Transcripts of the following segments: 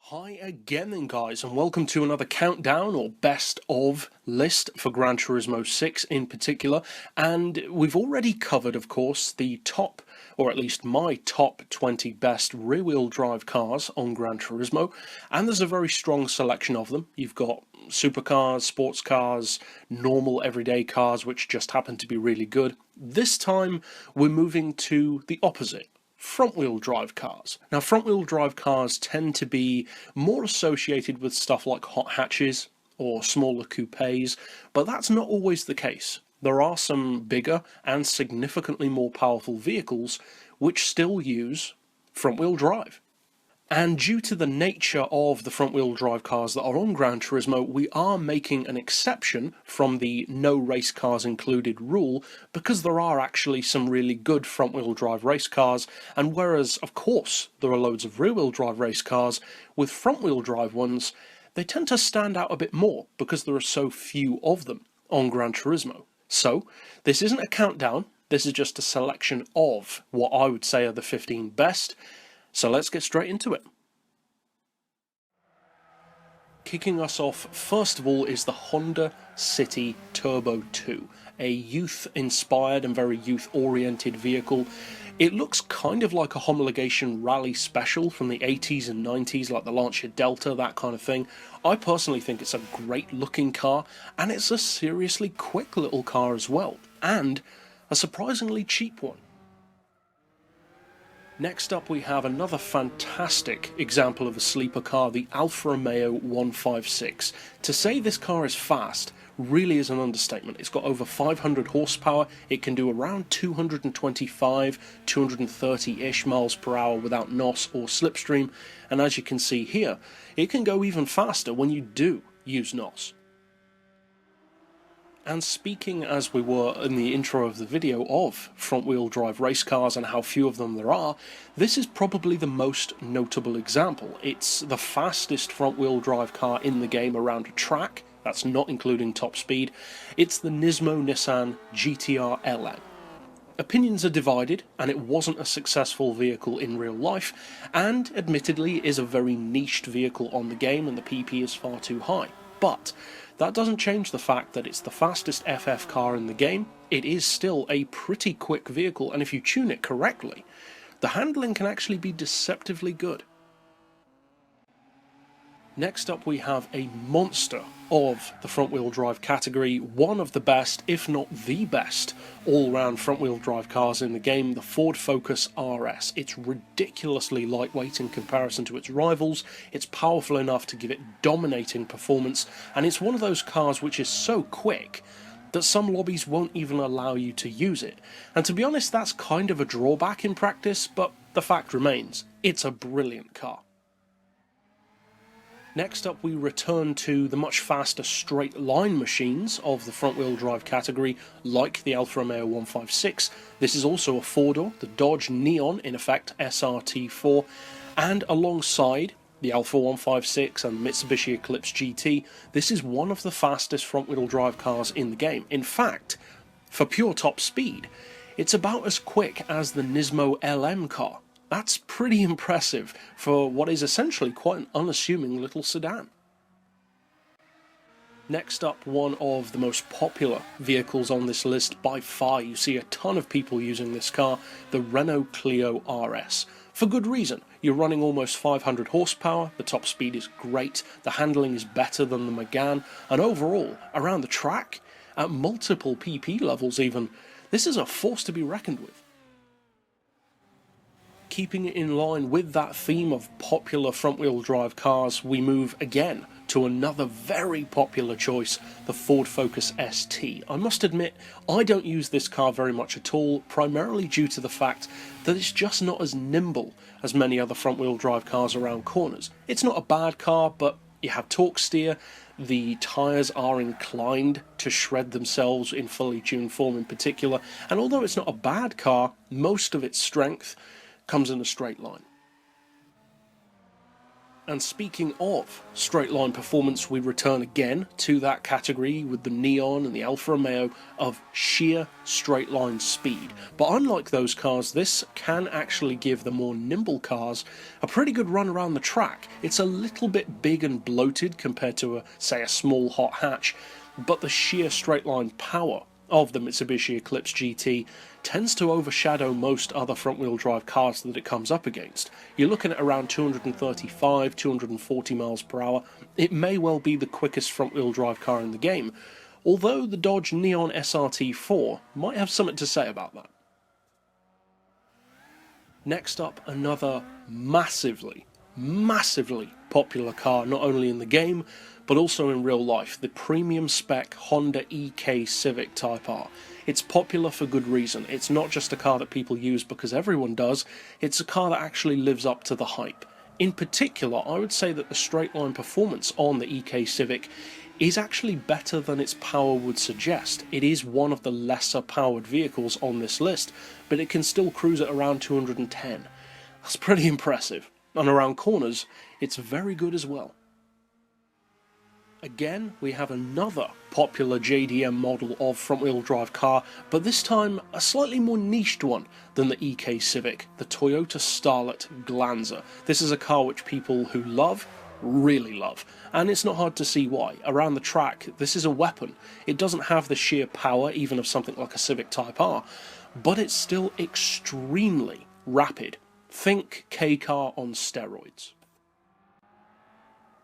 Hi again then guys, and welcome to another countdown or best of list for Gran Turismo 6 in particular. And we've already covered, of course, the top, or at least my top 20 best rear-wheel drive cars on Gran Turismo, and there's a very strong selection of them. You've got supercars, sports cars, normal everyday cars which just happen to be really good. This time we're moving to the opposite. Front-wheel drive cars. Now, front-wheel drive cars tend to be more associated with stuff like hot hatches or smaller coupes, but that's not always the case. There are some bigger and significantly more powerful vehicles which still use front-wheel drive. And due to the nature of the front-wheel drive cars that are on Gran Turismo, we are making an exception from the no race cars included rule, because there are actually some really good front-wheel drive race cars, and whereas, of course, there are loads of rear-wheel drive race cars, with front-wheel drive ones, they tend to stand out a bit more because there are so few of them on Gran Turismo. So, this isn't a countdown, this is just a selection of what I would say are the 15 best. So let's get straight into it. Kicking us off, first of all, is the Honda City Turbo 2, a youth-inspired and very youth-oriented vehicle. It looks kind of like a homologation rally special from the 80s and 90s, like the Lancia Delta, that kind of thing. I personally think it's a great-looking car, and it's a seriously quick little car as well, and a surprisingly cheap one. Next up we have another fantastic example of a sleeper car, the Alfa Romeo 156. To say this car is fast really is an understatement. It's got over 500 horsepower, it can do around 225, 230-ish miles per hour without NOS or slipstream, and as you can see here, it can go even faster when you do use NOS. And speaking, as we were in the intro of the video, of front-wheel drive race cars and how few of them there are, this is probably the most notable example. It's the fastest front-wheel drive car in the game around a track, that's not including top speed. It's the Nismo Nissan GTR LM. Opinions are divided, and it wasn't a successful vehicle in real life, and admittedly is a very niched vehicle on the game and the PP is far too high. But that doesn't change the fact that it's the fastest FF car in the game. It is still a pretty quick vehicle, and if you tune it correctly, the handling can actually be deceptively good. Next up we have a monster of the front-wheel drive category, one of the best, if not the best, all-round front-wheel drive cars in the game, the Ford Focus RS. It's ridiculously lightweight in comparison to its rivals, it's powerful enough to give it dominating performance, and it's one of those cars which is so quick that some lobbies won't even allow you to use it. And to be honest, that's kind of a drawback in practice, but the fact remains, it's a brilliant car. Next up we return to the much faster straight line machines of the front wheel drive category, like the Alfa Romeo 156. This is also a four-door, the Dodge Neon, in effect SRT4, and alongside the Alfa 156 and the Mitsubishi Eclipse GT, this is one of the fastest front wheel drive cars in the game. In fact, for pure top speed, it's about as quick as the Nismo LM car. That's pretty impressive for what is essentially quite an unassuming little sedan. Next up, one of the most popular vehicles on this list by far. You see a ton of people using this car, the Renault Clio RS. For good reason. You're running almost 500 horsepower, the top speed is great, the handling is better than the Megane, and overall, around the track, at multiple PP levels even, this is a force to be reckoned with. Keeping it in line with that theme of popular front-wheel drive cars, we move again to another very popular choice, the Ford Focus ST. I must admit, I don't use this car very much at all, primarily due to the fact that it's just not as nimble as many other front-wheel drive cars around corners. It's not a bad car, but you have torque steer, the tyres are inclined to shred themselves in fully tuned form in particular, and although it's not a bad car, most of its strength comes in a straight line. And speaking of straight line performance, we return again to that category with the Neon and the Alfa Romeo of sheer straight line speed. But unlike those cars, this can actually give the more nimble cars a pretty good run around the track. It's a little bit big and bloated compared to, say, a small hot hatch, but the sheer straight line power of the Mitsubishi Eclipse GT tends to overshadow most other front-wheel drive cars that it comes up against. You're looking at around 235, 240 miles per hour. It may well be the quickest front-wheel drive car in the game, although the Dodge Neon SRT4 might have something to say about that. Next up, another massively popular car, not only in the game, but also in real life, the premium spec Honda EK Civic Type R. It's popular for good reason. It's not just a car that people use because everyone does, it's a car that actually lives up to the hype. In particular, I would say that the straight line performance on the EK Civic is actually better than its power would suggest. It is one of the lesser powered vehicles on this list, but it can still cruise at around 210. That's pretty impressive. And around corners, it's very good as well. Again, we have another popular JDM model of front-wheel drive car, but this time a slightly more niched one than the EK Civic, the Toyota Starlet Glanza. This is a car which people who love really love, and it's not hard to see why. Around the track, this is a weapon. It doesn't have the sheer power even of something like a Civic Type R, but it's still extremely rapid. Think K-car on steroids.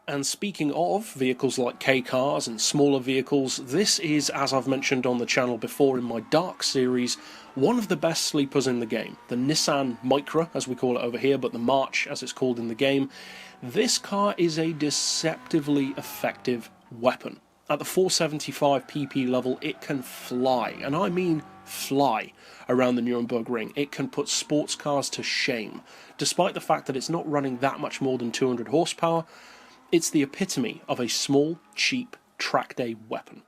And speaking of vehicles like K-cars and smaller vehicles, this is, as I've mentioned on the channel before in my Dark series, one of the best sleepers in the game. The Nissan Micra, as we call it over here, but the March, as it's called in the game. This car is a deceptively effective weapon. At the 475 pp level, it can fly, and I mean fly, around the Nürburgring Ring. It can put sports cars to shame. Despite the fact that it's not running that much more than 200 horsepower, it's the epitome of a small, cheap, track day weapon.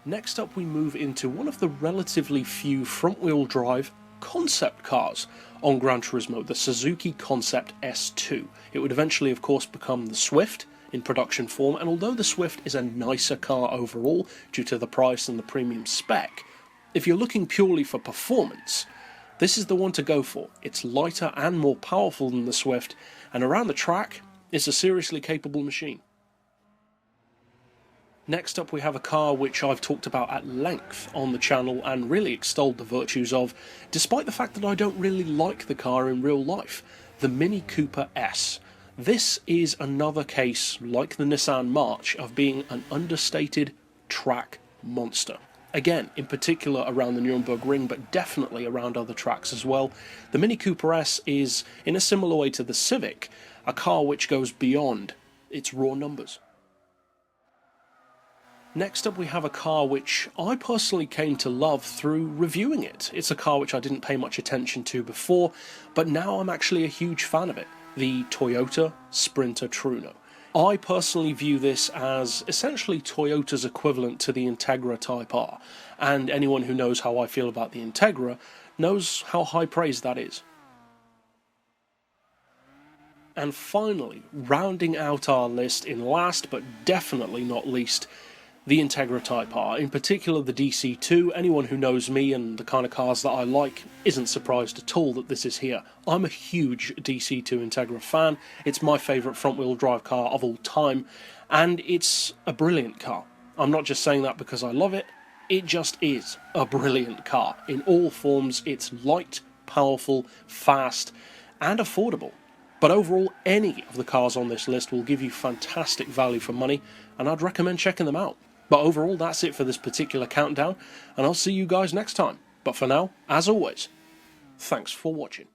Next up, we move into one of the relatively few front-wheel drive concept cars on Gran Turismo, the Suzuki Concept S2. It would eventually, of course, become the Swift in production form, and although the Swift is a nicer car overall due to the price and the premium spec, if you're looking purely for performance, this is the one to go for. It's lighter and more powerful than the Swift, and around the track, it's a seriously capable machine. Next up, we have a car which I've talked about at length on the channel and really extolled the virtues of, despite the fact that I don't really like the car in real life, the Mini Cooper S. This is another case, like the Nissan March, of being an understated track monster. Again, in particular around the Nürburgring Ring, but definitely around other tracks as well. The Mini Cooper S is, in a similar way to the Civic, a car which goes beyond its raw numbers. Next up, we have a car which I personally came to love through reviewing it. It's a car which I didn't pay much attention to before, but now I'm actually a huge fan of it. The Toyota Sprinter Truno. I personally view this as essentially Toyota's equivalent to the Integra Type R, and anyone who knows how I feel about the Integra knows how high praise that is. And finally, rounding out our list in last but definitely not least, the Integra Type R, in particular the DC2. Anyone who knows me and the kind of cars that I like isn't surprised at all that this is here. I'm a huge DC2 Integra fan. It's my favourite front-wheel drive car of all time, and it's a brilliant car. I'm not just saying that because I love it, it just is a brilliant car. In all forms, it's light, powerful, fast, and affordable. But overall, any of the cars on this list will give you fantastic value for money, and I'd recommend checking them out. But overall, that's it for this particular countdown, and I'll see you guys next time. But for now, as always, thanks for watching.